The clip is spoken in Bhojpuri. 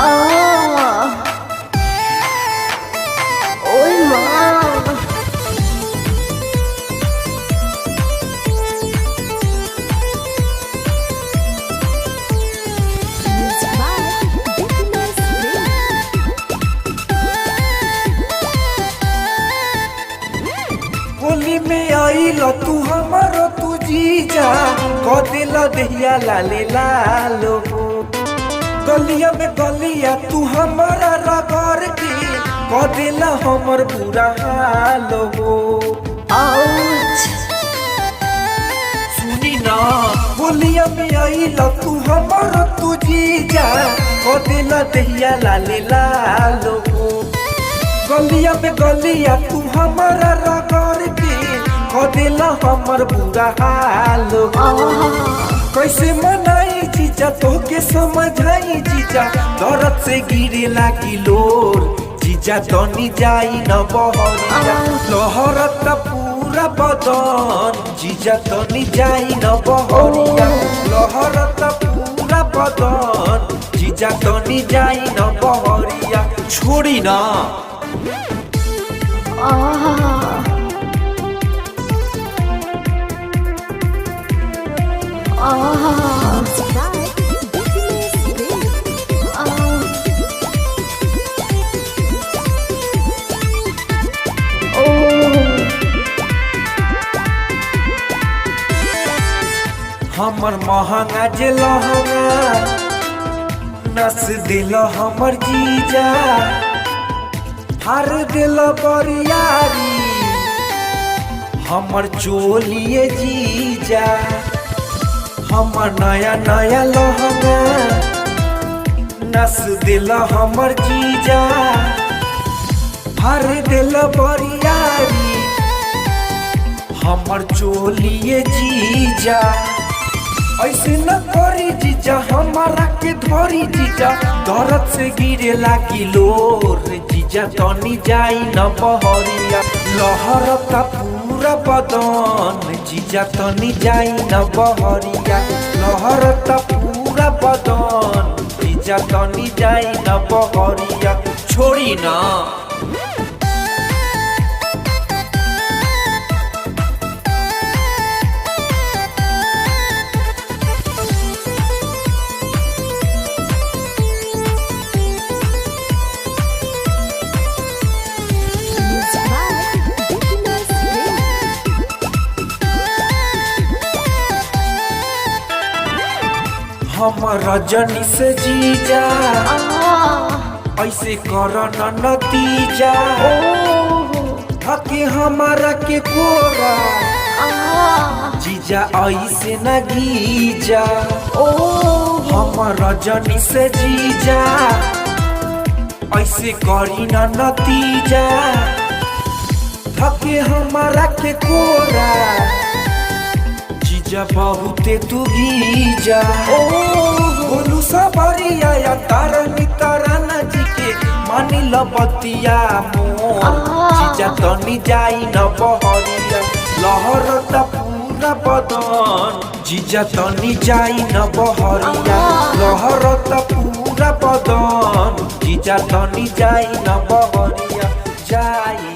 Ah, ôi mà. होली में आइल तू हमारो तू जीजा कदिल दहिया लाले लालो गलिया में गलिया तू हमारा रगड़ के कदिल हमर बुरा हालो Ouch. सुनी ना होलिया में आइल तू हमारो तू जीजा कदिल दहिया लाले लालो गलिया में गलिया तू हमारा रगड़ के कदिल हमर बुरा हालो कैसे मनाई जीजा तोके समझाई जीजा दर्द से गिरे लागी लोर जीजा तनी जाई न बहरिया लहरत पूरा बदन जीजा तनी जाई न बहरिया लहरत पूरा बदन जीजा तनी जाई न बहरिया छोड़ी ना Ah. Ah. हमर महंगा जे लहंगा नस दिल हमर जीजा हर दिल बरियारी हमर चोलिए जीजा हमर नया नया लहंगा नस दिल हमर जीजा हर दिल बरियारी हमर चोलिए जीजा ऐसे न करी जीजा हमारा के धरी जीजा दर्द से गिरे लागी लोर जीजा तनी जाई न बहरिया लहरता पूरा बदन जीजा तनी जाई न बहरिया लहरता पूरा बदन जीजा तनी जाई न बहरिया छोड़ी ना हम रजनी से जीजा ऐसे कर नतीजा हके हमारा के कोरा जीजा ऐसे न गीजा हम रजनी से जीजा ऐसे करी नतीजा हके हमारा के कोरा जीजा बहुते तू गीजा बोलू सबरिया या तारनी ताराना जी के मानी लबतिया मोर जीजा तनी जाई न बहरिया लहरता पूरा बदन जीजा तनी जाई न बहरिया लहरता पूरा बदन जीजा तनी जाई न बहरिया जाई